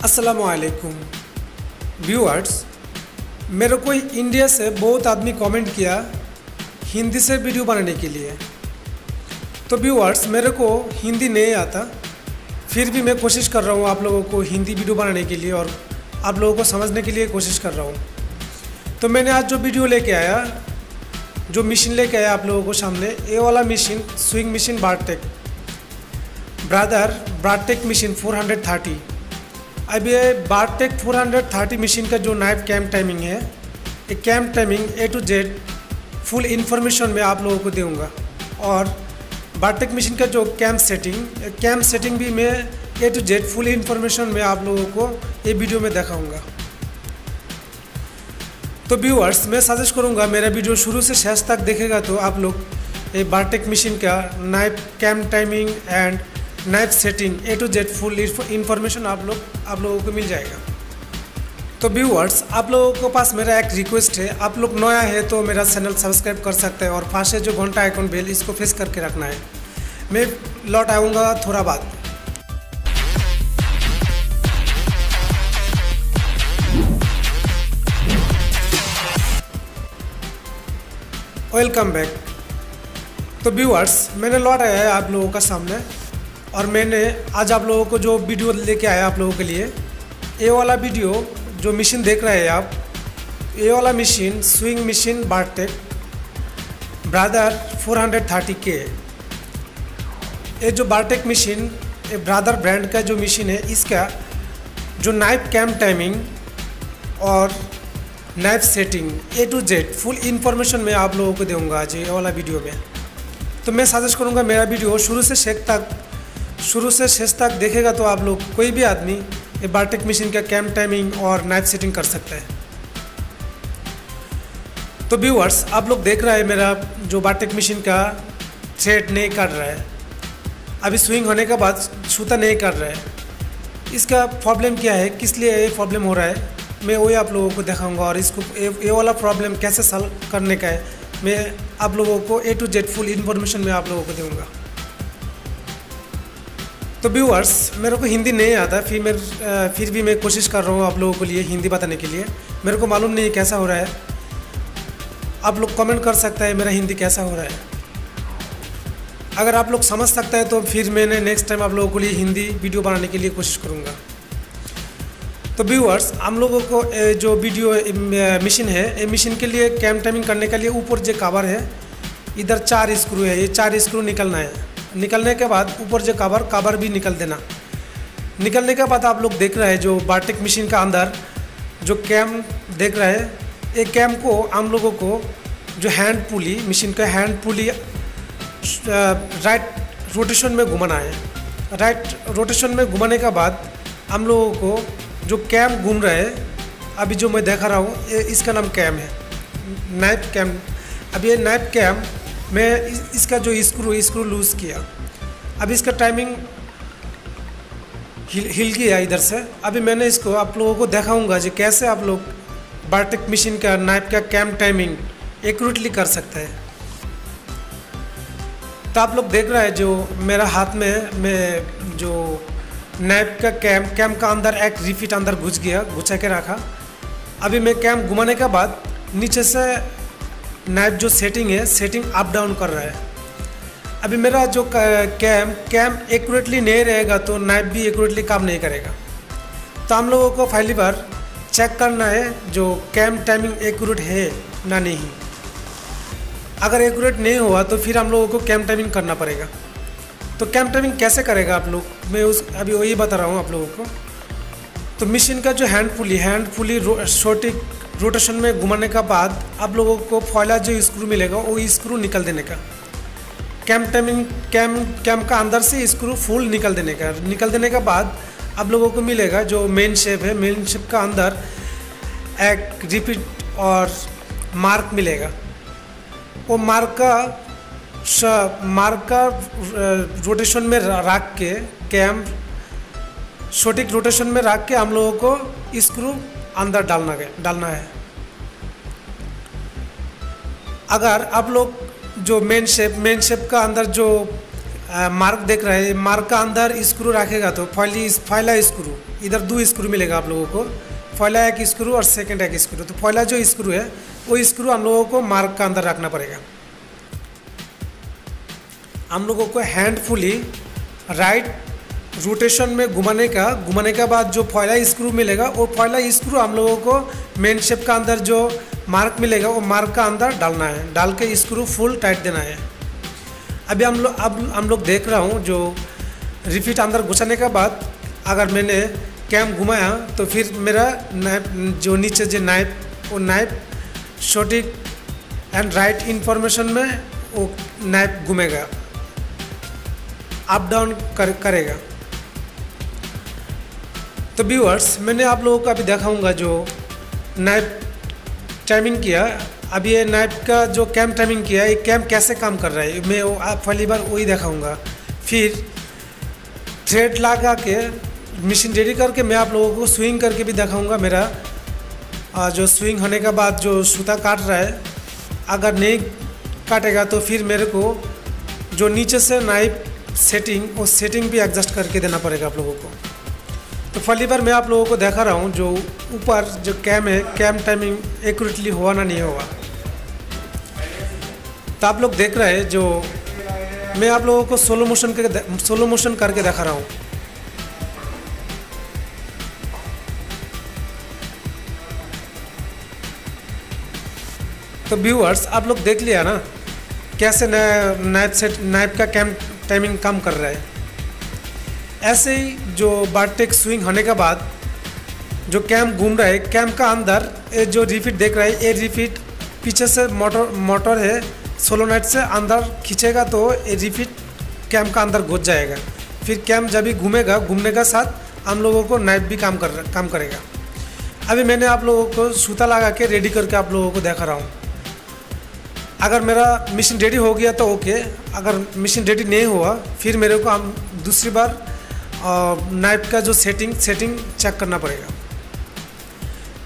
अस्सलामुअलैकुम व्यूअर्स, मेरे को इंडिया से बहुत आदमी कमेंट किया हिंदी से वीडियो बनाने के लिए। तो व्यूअर्स, मेरे को हिंदी नहीं आता, फिर भी मैं कोशिश कर रहा हूँ आप लोगों को हिंदी वीडियो बनाने के लिए और आप लोगों को समझने के लिए कोशिश कर रहा हूँ। तो मैंने आज जो वीडियो लेके आया, जो मशीन लेके आया आप लोगों को सामने, ये वाला मशीन स्विंग मशीन ब्राटेक मशीन 430। अब ये बारटेक 430 मशीन का जो नाइफ कैम टाइमिंग है, ये cam timing A to Z full information मैं आप लोगों को दूंगा। और बारटेक मशीन का जो कैम सेटिंग भी मैं A to Z full information मैं आप लोगों को ये वीडियो में दिखाऊंगा। तो व्यूअर्स, मैं सजेस्ट करूंगा मेरा वीडियो शुरू से शेष तक देखेगा तो आप लोग ये बारटेक मशीन का knife cam timing and knife setting A to Z full information आप लोगों को मिल जाएगा। तो व्यूअर्स, आप लोगों के पास मेरा एक रिक्वेस्ट है, आप लोग नया है तो मेरा चैनल सब्सक्राइब कर सकते हैं और पास से जो घंटा आइकन बेल, इसको प्रेस करके रखना है। मैं लौट आऊँगा थोड़ा बाद। Welcome back. तो व्यूअर्स, मैंने लौट आया है आप लोगों का सामने और मैंने आज आप लोगों को जो वीडियो लेके आया आप लोगों के लिए, ये वाला वीडियो जो मशीन देख रहे हैं आप, ये वाला machine swing machine bartack Brother 430K। ये जो बारटेक मशीन, ये ब्रादर ब्रांड का जो मशीन है, इसका जो नाइफ कैम टाइमिंग और knife setting A to Z full information मैं आप लोगों को दूंगा आज ये वाला वीडियो में। तो मैं सजेस्ट करूंगा मेरा वीडियो शुरू से शेष तक देखेगा तो आप लोग, कोई भी आदमी ये बारटेक मशीन का कैम टाइमिंग और नाइफ सेटिंग कर सकता है। तो व्यूअर्स, आप लोग देख रहा है मेरा जो बारटेक मशीन का थ्रेड नहीं काट रहा है, अभी स्विंग होने के बाद सूता नहीं काट रहा है। इसका प्रॉब्लम क्या है, किस लिए ये प्रॉब्लम हो रहा है, मैं वही आप लोगों को दिखाऊंगा। और इसको ये वाला प्रॉब्लम कैसे सॉल्व करने का है, मैं आप लोगों को A to Z full information मैं आप लोगों को दूंगा। तो व्यूअर्स, मेरे को हिंदी नहीं आता, फिर भी मैं कोशिश कर रहा हूँ आप लोगों के लिए हिंदी बताने के लिए। मेरे को मालूम नहीं कैसा हो रहा है, आप लोग कमेंट कर सकते हैं मेरा हिंदी कैसा हो रहा है। अगर आप लोग समझ सकते हैं तो फिर मैंने नेक्स्ट टाइम आप लोगों के लिए हिंदी वीडियो बनाने के लिए कोशिश करूँगा। तो व्यूअर्स, हम लोगों को जो वीडियो मशीन है, ये मशीन के लिए कैम टाइमिंग करने के लिए ऊपर जो कवर है, इधर 4 स्क्रू है, ये 4 स्क्रू निकलना है। निकलने के बाद ऊपर जो कवर भी निकल देना। निकलने के बाद आप लोग देख रहे हैं जो बारटेक मशीन का अंदर जो कैम देख रहे हैं, ये कैम को हम लोगों को जो हैंड पुली, मशीन का हैंड पुली राइट रोटेशन में घुमाना है। राइट रोटेशन में घुमाने के बाद हम लोगों को जो कैम घूम रहा है, अभी जो मैं देखा रहा हूँ, इसका नाम कैम है, नाइफ कैम। अब ये नाइफ कैम में इसका जो स्क्रू लूज़ किया, अब इसका टाइमिंग हिल गया इधर से। अभी मैंने इसको आप लोगों को दिखाऊंगा जो कैसे आप लोग बारटेक मशीन का नाइफ का कैम टाइमिंग एक्यूरेटली कर सकते हैं। तो आप लोग देख रहे हैं जो मेरा हाथ में, मैं जो नाइफ का कैम का अंदर एक रिफिट अंदर घुसा के रखा। अभी मैं कैम घुमाने के बाद नीचे से नाइफ जो सेटिंग है, सेटिंग अप डाउन कर रहा है। अभी मेरा जो कैम एक्यूरेटली नहीं रहेगा तो नाइफ भी एक्यूरेटली काम नहीं करेगा। तो हम लोगों को पहली बार चेक करना है जो कैम टाइमिंग एक्यूरेट है ना नहीं। अगर एक्यूरेट नहीं हुआ तो फिर हम लोगों को कैम टाइमिंग करना पड़ेगा। तो कैम टाइमिंग कैसे करेगा आप लोग, मैं अभी वही बता रहा हूँ आप लोगों को। तो मशीन का जो हैंड पुली शॉर्टिक रोटेशन में घुमाने का बाद आप लोगों को पहला जो स्क्रू मिलेगा वो स्क्रू निकल देने का। कैम का अंदर से स्क्रू फुल निकल देने का बाद आप लोगों को मिलेगा जो मेन शेप है, मेन शेप का अंदर एक रिपीट और मार्क मिलेगा। वो मार्क का रोटेशन में रख के, कैम सटीक रोटेशन में रख के हम लोगों को स्क्रू अंदर डालना है। अगर आप लोग जो मेन शेप का अंदर जो मार्क देख रहे हैं, मार्क का अंदर स्क्रू रखेगा तो पहला स्क्रू, इधर 2 स्क्रू मिलेगा आप लोगों को, पहला एक स्क्रू और सेकंड एक स्क्रू। तो पहला जो स्क्रू है वो स्क्रू हम लोगों को मार्क का अंदर रखना पड़ेगा। हम लोगों को हैंडफुली राइट रोटेशन में घुमाने के बाद जो पहला स्क्रू मिलेगा वो पहला स्क्रू हम लोगों को मेन शेप का अंदर जो मार्क मिलेगा वो मार्क का अंदर डालना है, डाल के स्क्रू फुल टाइट देना है। अभी हम लोग देख रहा हूँ जो रिफिट अंदर घुसाने के बाद अगर मैंने कैम घुमाया तो फिर मेरा नाइफ जो नीचे जो नाइफ वो नाइफ सटीक एंड राइट इंफॉर्मेशन में वो नाइफ घूमेगा, अप डाउन करेगा। तो व्यूअर्स, मैंने आप लोगों को अभी दिखाऊंगा जो नाइफ टाइमिंग किया। अभी ये नाइफ का जो कैम टाइमिंग किया, ये कैम कैसे काम कर रहा है मैं आप पहली बार वही दिखाऊंगा। फिर थ्रेड लगा के मशीन रेडी करके मैं आप लोगों को स्विंग करके भी दिखाऊंगा। मेरा जो स्विंग होने के बाद जो सूता काट रहा है, अगर नहीं काटेगा तो फिर मेरे को जो नीचे से नाइफ सेटिंग, वो सेटिंग भी एडजस्ट करके देना पड़ेगा आप लोगों को। तो पहली बार मैं आप लोगों को दिखा रहा हूँ जो ऊपर जो कैम है, कैम टाइमिंग एक्यूरेटली हुआ ना नहीं हुआ। तो आप लोग देख रहे हैं जो मैं आप लोगों को स्लो मोशन करके दिखा रहा हूँ। तो व्यूअर्स, आप लोग देख लिया ना कैसे नाइफ का कैम टाइमिंग काम कर रहा है। ऐसे ही जो बारटेक स्विंग होने के बाद जो कैम घूम रहा है, कैम का अंदर ये जो रिफिट देख रहा है, ये रिफिट पीछे से मोटर है सोलोनाइट से अंदर खींचेगा तो ये रिफिट कैम का अंदर घुस जाएगा। फिर कैम जब भी घूमेगा, घूमने का साथ हम लोगों को नाइफ भी काम करेगा। अभी मैंने आप लोगों को सूता लगा के रेडी करके आप लोगों को दिखा रहा हूँ। अगर मेरा मशीन रेडी हो गया तो ओके, अगर मशीन रेडी नहीं हुआ फिर मेरे को हम दूसरी बार नाइफ का जो सेटिंग चेक करना पड़ेगा।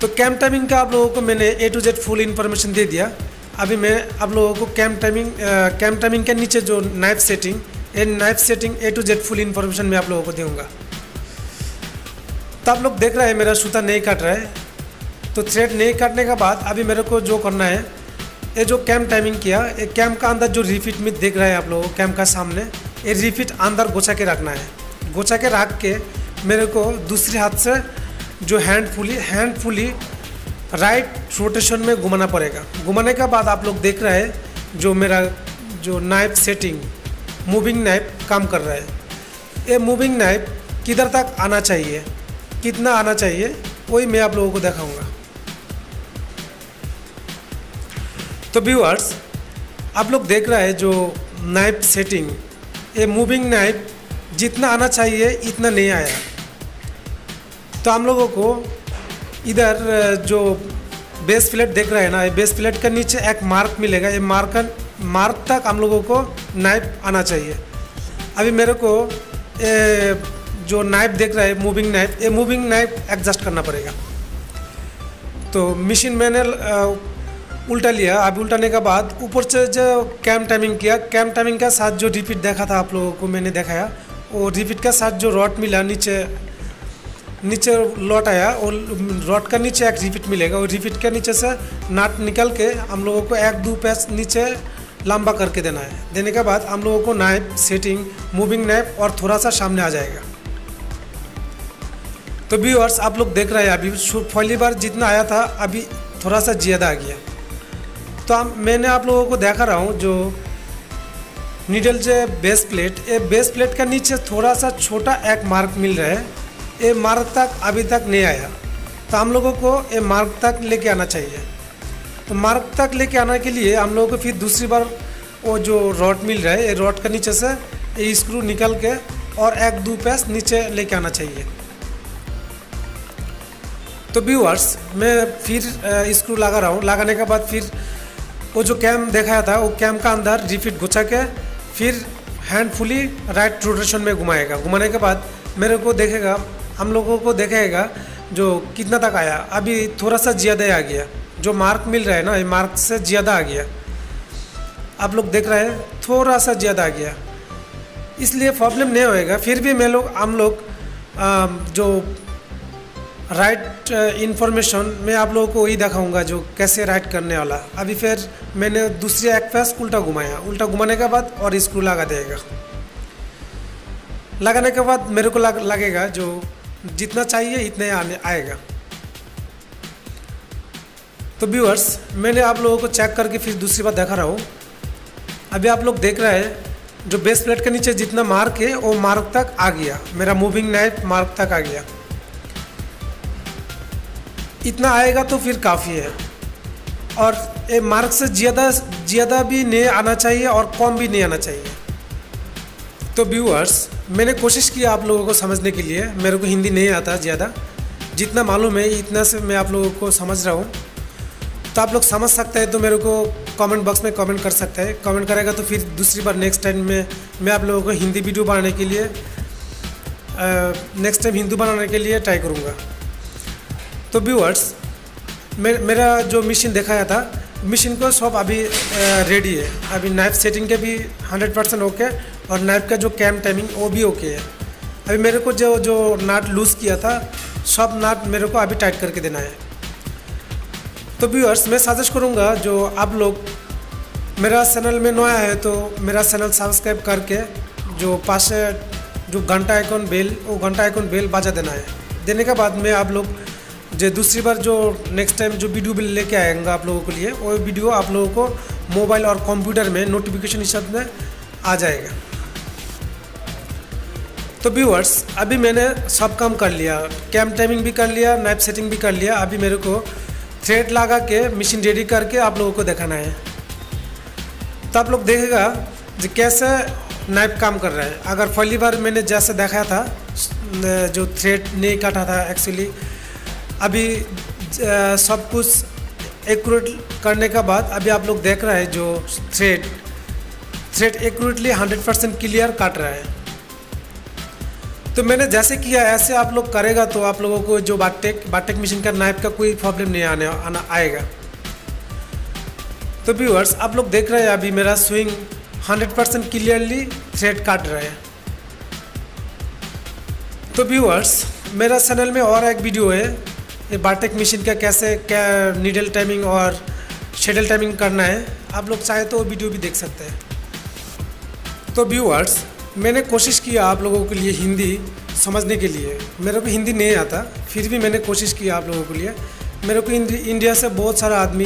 तो कैम टाइमिंग का आप लोगों को मैंने A to Z full information दे दिया। अभी मैं आप लोगों को कैम टाइमिंग के नीचे जो knife setting A to Z full information मैं आप लोगों को दूँगा। तो आप लोग देख रहे हैं मेरा सूता नहीं काट रहा है। तो थ्रेड नहीं काटने के बाद अभी मेरे को जो करना है, ये जो कैम टाइमिंग किया, ये कैम का अंदर जो रिफिट में देख रहे हैं आप लोग कैम का सामने, ये रिफिट अंदर घुसा के रखना है। घुसा के रख के मेरे को दूसरे हाथ से जो हैंडफुली राइट रोटेशन में घुमाना पड़ेगा। घुमाने के बाद आप लोग देख रहे हैं जो मेरा जो नाइफ सेटिंग मूविंग नाइफ काम कर रहा है। ये मूविंग नाइफ किधर तक आना चाहिए, कितना आना चाहिए, वही मैं आप लोगों को दिखाऊंगा। तो व्यूअर्स, आप लोग देख रहे हैं जो नाइफ सेटिंग, ये मूविंग नाइफ जितना आना चाहिए इतना नहीं आया। तो हम लोगों को इधर जो बेस प्लेट देख रहे हैं ना, ये बेस प्लेट के नीचे एक मार्क मिलेगा। ये मार्क तक हम लोगों को नाइफ आना चाहिए। अभी मेरे को जो नाइफ देख रहे हैं मूविंग नाइफ, ये मूविंग नाइफ एडजस्ट करना पड़ेगा। तो मशीन मैंने उल्टा लिया। अभी उल्टाने के बाद ऊपर से जो कैम टाइमिंग किया, कैम टाइमिंग के साथ जो रिपीट देखा था आप लोगों को मैंने दिखाया, वो रिपीट के साथ जो रॉड मिला नीचे लौट आया, और रॉड का नीचे एक रिपीट मिलेगा। और रिपीट के नीचे से नाट निकल के हम लोगों को 1-2 पैच नीचे लंबा करके देना है। देने के बाद हम लोगों को नाइफ सेटिंग मूविंग नाइफ और थोड़ा सा सामने आ जाएगा। तो व्यूअर्स, आप लोग देख रहे हैं अभी पहली बार जितना आया था अभी थोड़ा सा ज़्यादा आ गया। तो मैंने आप लोगों को दिखा रहा हूँ जो नीडल जो बेस प्लेट, ये बेस प्लेट का नीचे थोड़ा सा छोटा एक मार्क मिल रहा है। ये मार्क तक अभी तक नहीं आया, तो हम लोगों को ये मार्क तक लेके आना चाहिए। तो मार्क तक लेके आने के लिए हम लोगों को फिर दूसरी बार वो जो रॉड मिल रहा है, ये रॉड का नीचे से ये स्क्रू निकल के और 1-2 पैच नीचे लेके आना चाहिए। तो व्यूअर्स, मैं फिर स्क्रू लगा रहा हूँ। लगाने के बाद फिर वो जो कैम दिखाया था, वो कैम का अंदर रिफिट घुसा के फिर हैंडफुली राइट रोटेशन में घुमाएगा। घुमाने के बाद मेरे को देखेगा, हम लोगों को देखेगा जो कितना तक आया। अभी थोड़ा सा ज़्यादा आ गया, जो मार्क मिल रहा है ना, ये मार्क से ज़्यादा आ गया। आप लोग देख रहे हैं थोड़ा सा ज़्यादा आ गया। इसलिए प्रॉब्लम नहीं होएगा। फिर भी हम लोग जो राइट इन्फॉर्मेशन मैं आप लोगों को वही दिखाऊंगा जो कैसे राइट करने वाला। अभी फिर मैंने दूसरी एक पेज उल्टा घुमाया, उल्टा घुमाने के बाद और स्क्रू लगा देगा। लगाने के बाद मेरे को लगेगा जो जितना चाहिए इतने आएगा। तो व्यूअर्स, मैंने आप लोगों को चेक करके फिर दूसरी बार दिखा रहा हूँ। अभी आप लोग देख रहे हैं जो बेस प्लेट के नीचे जितना मार्क है वो मार्क तक आ गया, मेरा मूविंग नाइफ मार्क तक आ गया। इतना आएगा तो फिर काफ़ी है, और ये मार्क से ज़्यादा भी नहीं आना चाहिए और कम भी नहीं आना चाहिए। तो व्यूअर्स, मैंने कोशिश किया आप लोगों को समझने के लिए। मेरे को हिंदी नहीं आता ज़्यादा, जितना मालूम है इतना से मैं आप लोगों को समझ रहा हूँ। तो आप लोग समझ सकते हैं तो मेरे को कमेंट बॉक्स में कमेंट कर सकते हैं। कमेंट करेगा तो फिर दूसरी बार नेक्स्ट टाइम में मैं आप लोगों को हिंदी वीडियो बनाने के लिए नेक्स्ट टाइम हिंदी बनाने के लिए ट्राई करूँगा। तो व्यूअर्स, मेरा जो मशीन दिखाया था, मशीन को सब अभी रेडी है। अभी नाइफ सेटिंग के भी 100% ओके, और नाइफ का जो कैम टाइमिंग वो भी ओके है। अभी मेरे को जो नाट लूज़ किया था सब नाट मेरे को अभी टाइट करके देना है। तो व्यूअर्स, मैं सजेस्ट करूँगा जो आप लोग मेरा चैनल में नया है तो मेरा चैनल सब्सक्राइब करके जो पास से जो घंटा आइकॉन बेल, वो घंटा आइकॉन बेल बजा देना है। देने के बाद में आप लोग जो दूसरी बार जो नेक्स्ट टाइम जो वीडियो बिल लेके आएगा आप लोगों के लिए, वो वीडियो आप लोगों को मोबाइल और कंप्यूटर में नोटिफिकेशन हिसाब में आ जाएगा। तो व्यूअर्स, अभी मैंने सब काम कर लिया, कैम टाइमिंग भी कर लिया, नाइफ सेटिंग भी कर लिया। अभी मेरे को थ्रेड लगा के मशीन रेडी करके आप लोगों को दिखाना है। तो आप लोग देखेगा जो कैसे नाइफ काम कर रहा है। अगर पहली बार मैंने जैसे देखा था जो थ्रेड नहीं काटा था एक्चुअली, अभी सब कुछ एक्यूरेट करने के बाद अभी आप लोग देख रहे हैं जो थ्रेड एक्यूरेटली 100% क्लियर काट रहा है। तो मैंने जैसे किया ऐसे आप लोग करेगा तो आप लोगों को जो बाटेक मशीन का नाइफ का कोई प्रॉब्लम नहीं आएगा। तो व्यूअर्स, आप लोग देख रहे हैं अभी मेरा स्विंग 100% क्लियरली थ्रेड काट रहा है। तो व्यूअर्स, मेरा चैनल में और एक वीडियो है ये बाटेक मशीन का कैसे क्या नीडल टाइमिंग और शेडल टाइमिंग करना है। आप लोग चाहे तो वो वीडियो भी देख सकते हैं। तो व्यूअर्स, मैंने कोशिश किया आप लोगों के लिए हिंदी समझने के लिए। मेरे को हिंदी नहीं आता, फिर भी मैंने कोशिश किया आप लोगों के लिए। मेरे को इंडिया से बहुत सारा आदमी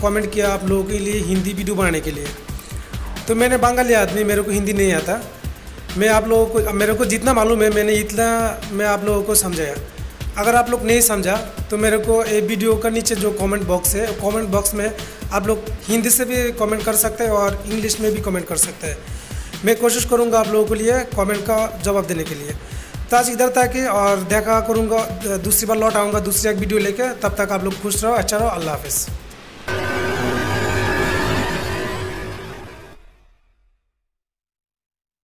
कमेंट किया आप लोगों के लिए हिंदी वीडियो बनाने के लिए। तो मैंने बंगाली आदमी, मेरे को हिंदी नहीं आता। मैं आप लोगों को, मेरे को जितना मालूम है मैंने इतना मैं आप लोगों को समझाया। अगर आप लोग नहीं समझा तो मेरे को ये वीडियो का नीचे जो कमेंट बॉक्स है, कमेंट बॉक्स में आप लोग हिंदी से भी कमेंट कर सकते हैं और इंग्लिश में भी कमेंट कर सकते हैं। मैं कोशिश करूंगा आप लोगों के लिए कमेंट का जवाब देने के लिए। तो आज इधर तक ही, और देखा करूंगा दूसरी बार लौट आऊँगा दूसरी एक वीडियो लेके। तब तक आप लोग खुश रहो, अच्छा रहो, अल्लाह हाफिज़।